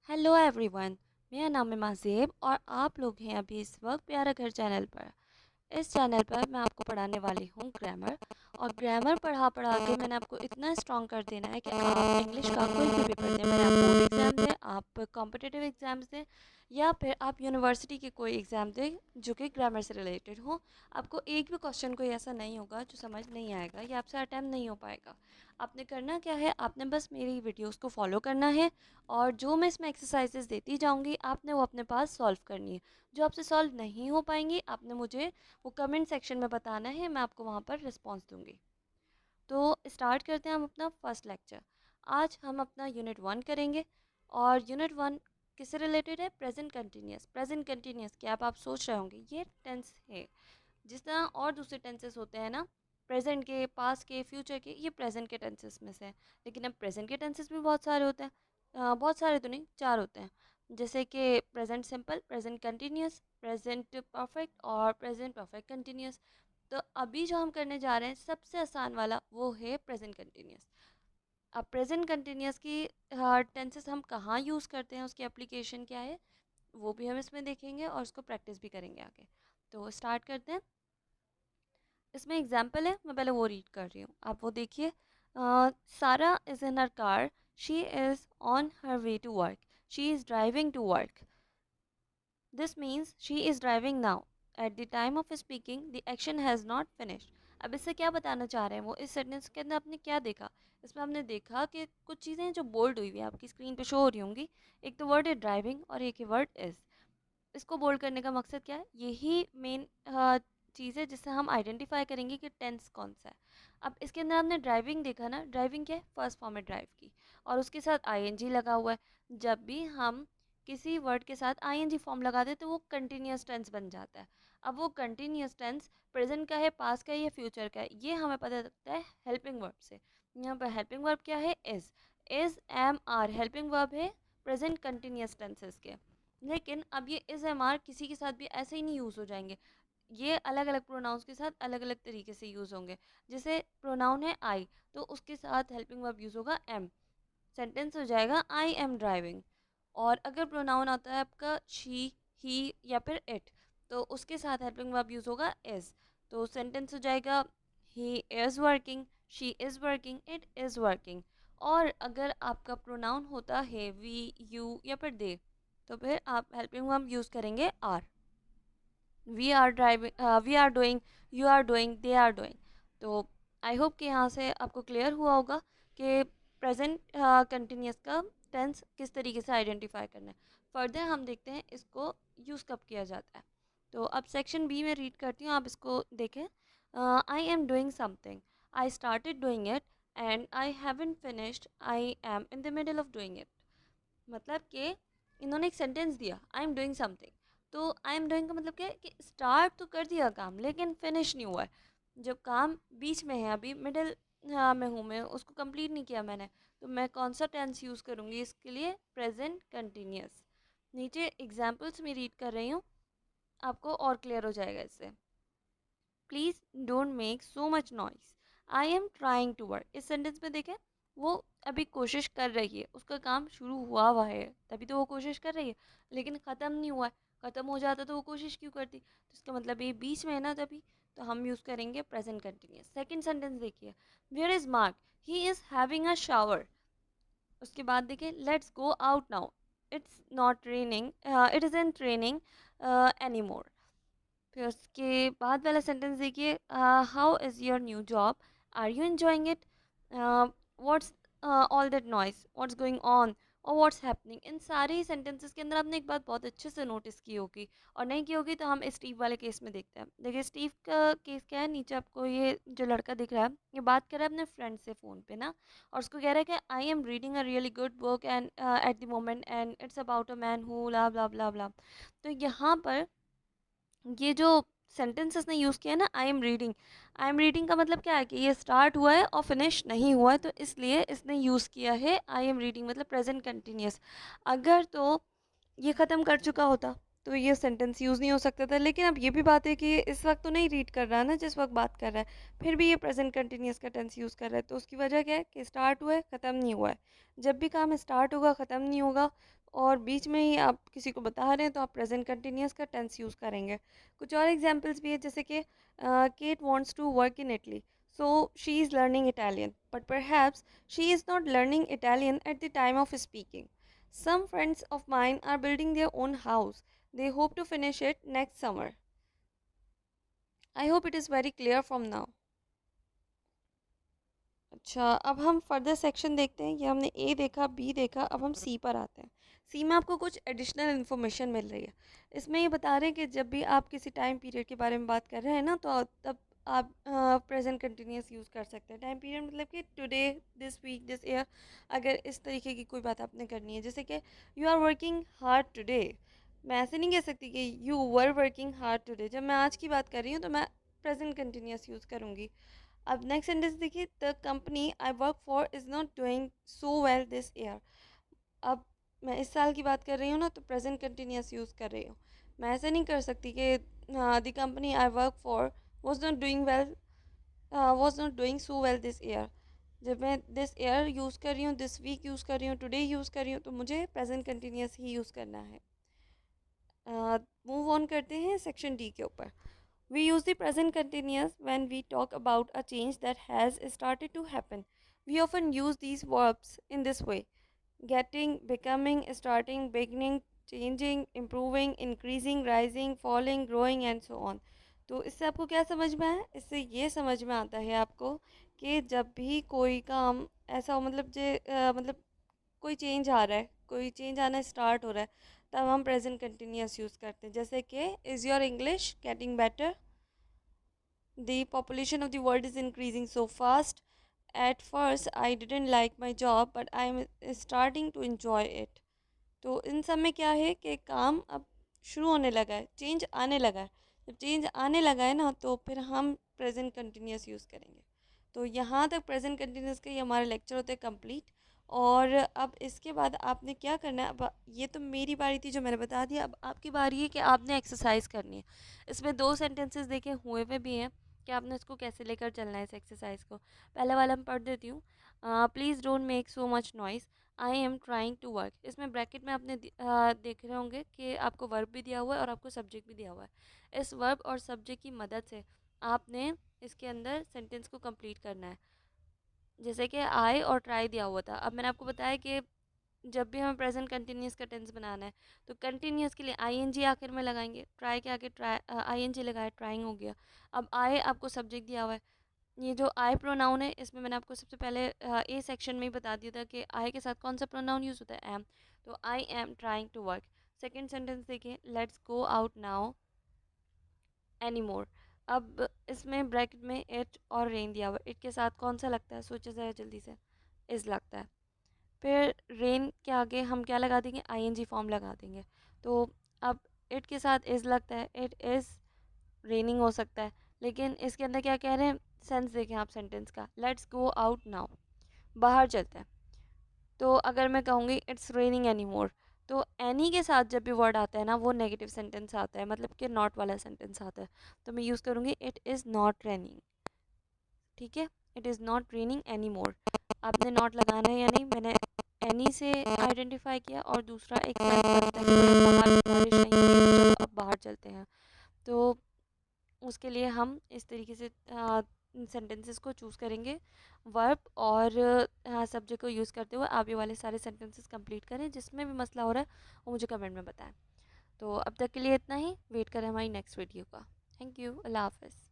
Hello everyone. मेरा नाम है माज़ेब और आप लोग हैं अभी इस वक्त प्यारा घर चैनल पर। इस चैनल पर मैं आपको पढ़ाने वाली हूँ ग्रामर। और ग्रामर पढ़ा पढ़ा के मैंने आपको इतना स्ट्रॉन्ग कर देना है कि आप इंग्लिश का कोई भी पेपर दें, मैंने आप बोर्ड एग्ज़ाम दें, आप कॉम्पिटिटिव एग्ज़ाम्स दें या फिर आप यूनिवर्सिटी के कोई एग्ज़ाम दें जो कि ग्रामर से रिलेटेड हो, आपको एक भी क्वेश्चन कोई ऐसा नहीं होगा जो समझ नहीं आएगा या आपसे अटैम्प्ट नहीं हो पाएगा। आपने करना क्या है, आपने बस मेरी वीडियोस को फॉलो करना है और जो मैं इसमें एक्सरसाइजेस देती जाऊंगी आपने वो अपने पास सॉल्व करनी है। जो आपसे सॉल्व नहीं हो पाएंगी आपने मुझे वो कमेंट सेक्शन में बताना है, मैं आपको वहाँ पर रिस्पॉन्स दूंगी। तो स्टार्ट करते हैं हम अपना फर्स्ट लेक्चर। आज हम अपना यूनिट 1 करेंगे और यूनिट 1 किससे रिलेटेड है? Present continuous. प्रेजेंट कंटिन्यूस क्या आप सोच रहे होंगे ये टेंस है। जिस तरह और दूसरे टेंसेस होते हैं ना, प्रेजेंट के, पास्ट के, फ्यूचर के, ये प्रेजेंट के टेंसेस में से हैं। लेकिन अब प्रेजेंट के टेंसेस भी बहुत सारे होते हैं। बहुत सारे तो नहीं, 4 होते हैं। जैसे कि present simple, present continuous, present perfect और प्रेजेंट परफेक्ट कंटिन्यूस। तो अभी जो हम करने जा रहे हैं सबसे आसान वाला वो है प्रेजेंट कंटिन्यूस। अब प्रेजेंट कंटिन्यूस की टेंसेस हम कहाँ यूज़ करते हैं, उसकी एप्लीकेशन क्या है, वो भी हम इसमें देखेंगे और उसको प्रैक्टिस भी करेंगे आगे। तो स्टार्ट करते हैं। इसमें एग्जाम्पल है, मैं पहले वो रीड कर रही हूँ, आप वो देखिए। Sarah is in her car, she is on her way to work, she is driving to work, this means she is driving now, at the time of speaking the action has not finished. अब इससे क्या बताना चाह रहे हैं वो, इस sentence के अंदर आपने क्या देखा? इसमें हमने देखा कि कुछ चीज़ें जो बोल्ड हुई हुई है आपकी स्क्रीन पे शो हो रही होंगी। एक तो वर्ड है ड्राइविंग और एक है वर्ड इज़। इसको बोल्ड करने का मकसद क्या है? यही मेन चीज़ है जिससे हम आइडेंटिफाई करेंगे कि टेंस कौन सा है। अब इसके अंदर हमने ड्राइविंग देखा ना, ड्राइविंग क्या है? फर्स्ट फॉर्म है ड्राइव की और उसके साथ आईएनजी लगा हुआ है। जब भी हम किसी वर्ड के साथ आईएनजी फॉर्म लगा दे तो वो कंटिन्यूस टेंस बन जाता है। अब वो कंटिन्यूस टेंस प्रेजेंट का है, पास्ट का है या फ्यूचर का है, ये हमें पता लगता है हेल्पिंग वर्ब से। यहाँ पर हेल्पिंग वर्ब क्या है? Is am are helping verb है प्रेजेंट कंटिन्यूस टेंसेस के। लेकिन अब ये इज़ एम आर किसी के साथ भी ऐसे ही नहीं यूज़ हो जाएंगे। ये अलग अलग प्रोनाउंस के साथ अलग अलग तरीके से यूज़ होंगे। जैसे प्रोनाउन है आई तो उसके साथ हेल्पिंग वर्ब यूज़ होगा एम, सेंटेंस हो जाएगा आई एम ड्राइविंग। और अगर प्रोनाउन आता है आपका शी, ही या फिर इट तो उसके साथ हेल्पिंग वर्ब यूज़ होगा इज़, तो सेंटेंस हो जाएगा he is working, she is working, it is working. और अगर आपका प्रोनाउन होता है वी, यू या फिर दे तो फिर आप हेल्पिंग वर्ब यूज़ करेंगे are. We are driving, we are doing, you are doing, they are doing. तो आई होप कि यहाँ से आपको क्लियर हुआ होगा कि प्रेजेंट कंटिन्यूस का टेंस किस तरीके से आइडेंटिफाई करना है। फर्दर हम देखते हैं इसको यूज़ कब किया जाता है। तो अब सेक्शन बी में रीड करती हूँ, आप इसको देखें। I am doing something, I started doing it and I haven't finished, I am in the middle of doing it. मतलब कि इन्होंने एक सेंटेंस दिया आई एम डूइंग समथिंग, तो आई एम डूइंग का मतलब क्या है कि स्टार्ट तो कर दिया काम लेकिन फिनिश नहीं हुआ है। जब काम बीच में है, अभी मिडिल में हूँ मैं, उसको कंप्लीट नहीं किया मैंने, तो मैं कौन सा टेंस यूज़ करूँगी इसके लिए? Present continuous. नीचे एग्जाम्पल्स में रीड कर रही हूँ, आपको और क्लियर हो जाएगा इससे। Please don't make so much noise, I am trying to work. इस सेंटेंस में देखें, वो अभी कोशिश कर रही है, उसका काम शुरू हुआ है तभी तो वो कोशिश कर रही है, लेकिन ख़त्म नहीं हुआ है। ख़त्म हो जाता तो वो कोशिश क्यों करती? तो इसका मतलब ये बीच में है ना तभी, तो हम यूज़ करेंगे प्रेजेंट कंटिन्यूस। सेकेंड सेंटेंस देखिए, where is Mark, he is having a shower. उसके बाद देखिए, let's go out now, it's not raining, it is in training any more. फिर उसके बाद वाला सेंटेंस देखिए, how is your new job, are you enjoying it, what's all that noise, what's going on और what's happening. इन सारे ही sentences के अंदर आपने एक बात बहुत अच्छे से नोटिस की होगी, और नहीं की होगी तो हम स्टीव वाले केस में देखते हैं। देखिए स्टीव का केस क्या है, नीचे आपको ये जो लड़का दिख रहा है ये बात कर रहा है अपने फ्रेंड से फ़ोन पे ना, और उसको कह रहा है कि I am reading a really good book and at the moment and it's about a man who la blah blah blah. तो यहाँ पर ये जो सेंटेंसेस ने यूज़ किया है ना, आई एम रीडिंग का मतलब क्या है कि ये स्टार्ट हुआ है और फिनिश नहीं हुआ है, तो इसलिए इसने यूज़ किया है आई एम रीडिंग, मतलब प्रेजेंट कंटिन्यूस। अगर तो ये ख़त्म कर चुका होता तो ये सेंटेंस यूज़ नहीं हो सकता था। लेकिन अब ये भी बात है कि इस वक्त तो नहीं रीड कर रहा ना जिस वक्त बात कर रहा है, फिर भी ये प्रेजेंट कंटिन्यूस का टेंस यूज़ कर रहा है। तो उसकी वजह क्या है कि स्टार्ट हुआ है, ख़त्म नहीं हुआ है। जब भी काम स्टार्ट होगा ख़त्म नहीं होगा और बीच में ही आप किसी को बता रहे हैं तो आप प्रेजेंट कंटिन्यूस का टेंस यूज़ करेंगे। कुछ और एग्जाम्पल्स भी है, जैसे कि Kate wants to work in Italy, so she is learning Italian, but perhaps she is not learning Italian at the time of speaking. Some friends of mine are building their own house. They hope to finish it next summer. I hope it is very clear from now. अच्छा, अब हम further section देखते हैं। ये हमने ए देखा, B देखा, अब हम सी पर आते हैं। सी में आपको कुछ एडिशनल इन्फॉर्मेशन मिल रही है। इसमें ये बता रहे हैं कि जब भी आप किसी टाइम पीरियड के बारे में बात कर रहे हैं ना, तो तब आप प्रेजेंट कंटिन्यूस यूज़ कर सकते हैं। टाइम पीरियड मतलब कि today, this week, this year, अगर इस तरीके की कोई बात आपने करनी है, जैसे कि you are working hard today. मैं ऐसे नहीं कह सकती कि you were working hard today. जब मैं आज की बात कर रही हूँ तो मैं प्रेजेंट कंटिन्यूस यूज़ करूँगी। अब नेक्स्ट सेंटेंस देखिए, the company I work for is not doing so well this year. अब मैं इस साल की बात कर रही हूँ ना, तो प्रेजेंट कंटिन्यूस यूज़ कर रही हूँ। मैं ऐसे नहीं कर सकती कि the company I work for was not doing well, was not doing so well this year. जब मैं दिस ईयर यूज़ कर रही हूँ, दिस वीक यूज़ कर रही हूँ, टुडे यूज़ कर रही हूँ, तो मुझे प्रेजेंट कंटिन्यूस ही यूज़ करना है। मूव ऑन करते हैं सेक्शन डी के ऊपर। We use the present continuous when we talk about a change that has started to happen. We often use these verbs in this way: getting, becoming, starting, beginning, changing, improving, increasing, rising, falling, growing and so on. तो इससे आपको क्या समझ में आया? इससे ये समझ में आता है आपको कि जब भी कोई काम ऐसा हो, मतलब मतलब कोई चेंज आ रहा है, कोई चेंज आना स्टार्ट हो रहा है, तब हम प्रेजेंट कंटिन्यूस यूज़ करते हैं। जैसे कि is your English getting better, the population of the world is increasing so fast. At first, I didn't like my job, but I'm starting to enjoy it. तो इन सब में क्या है कि काम अब शुरू होने लगा है, चेंज आने लगा है। जब चेंज आने लगा है ना, तो फिर हम प्रेजेंट कंटिन्यूस यूज़ करेंगे। तो यहाँ तक प्रेजेंट कंटिन्यूस के ये हमारे लेक्चर होते हैं कंप्लीट। और अब इसके बाद आपने क्या करना है, अब ये तो मेरी बारी थी जो मैंने बता दिया, अब आपकी बारी है कि आपने एक्सरसाइज करनी है। इसमें दो सेंटेंसेस देखे हुए में भी हैं कि आपने इसको कैसे लेकर चलना है इस एक्सरसाइज को। पहले वाला मैं पढ़ देती हूँ। Please don't make so much noise, I am trying to work. इसमें ब्रैकेट में आपने देख रहे होंगे कि आपको वर्ब भी दिया हुआ है और आपको सब्जेक्ट भी दिया हुआ है। इस वर्ब और सब्जेक्ट की मदद से आपने इसके अंदर सेंटेंस को कंप्लीट करना है। जैसे कि आई और ट्राई दिया हुआ था। अब मैंने आपको बताया कि जब भी हमें प्रेजेंट कंटिन्यूस का टेंस बनाना है, तो कंटिन्यूस के लिए आईएनजी आखिर में लगाएंगे। ट्राई के आगे ट्राई आईएनजी लगाए, ट्राइंग हो गया। अब आई आपको सब्जेक्ट दिया हुआ है। ये जो आई प्रोनाउन है, इसमें मैंने आपको सबसे पहले ए सेक्शन में ही बता दिया था कि आई के साथ कौन सा प्रोनाउन यूज़ होता है, एम। तो I am trying to work. Second sentence देखिए, let's go out now any more. अब इसमें ब्रैकेट में इट और रेन दिया हुआ है। इट के साथ कौन सा लगता है, सोचे ज़रा जल्दी से। इज़ लगता है। फिर रेन के आगे हम क्या लगा देंगे, आईएनजी फॉर्म लगा देंगे। तो अब इट के साथ इज़ लगता है, इट इज़ रेनिंग हो सकता है। लेकिन इसके अंदर क्या कह रहे हैं, सेंस देखें आप सेंटेंस का, लेट्स गो आउट नाउ, बाहर चलते हैं। तो अगर मैं कहूँगी इट्स रेनिंग एनी मोर, तो एनी के साथ जब भी वर्ड आता है ना, वो नेगेटिव सेंटेंस आता है, मतलब कि नॉट वाला सेंटेंस आता है। तो मैं यूज़ करूँगी इट इज़ नॉट रेनिंग। ठीक है, it is not raining any more. आपने नॉट लगाना है या नहीं, मैंने एनी से आइडेंटिफाई किया और दूसरा एक सेंस बनता है कि भैया बाहर बारिश नहीं हो रही, तो चलो अब बाहर चलते हैं। तो उसके लिए हम इस तरीके से सेंटेंसेस को चूज़ करेंगे। वर्ब और सब्जेक्ट को यूज़ करते हुए आप ये वाले सारे सेंटेंसेस कंप्लीट करें। जिसमें भी मसला हो रहा है वो मुझे कमेंट में बताएं। तो अब तक के लिए इतना ही। वेट करें हमारी नेक्स्ट वीडियो का। Thank you. अल्लाह हाफ़िज़।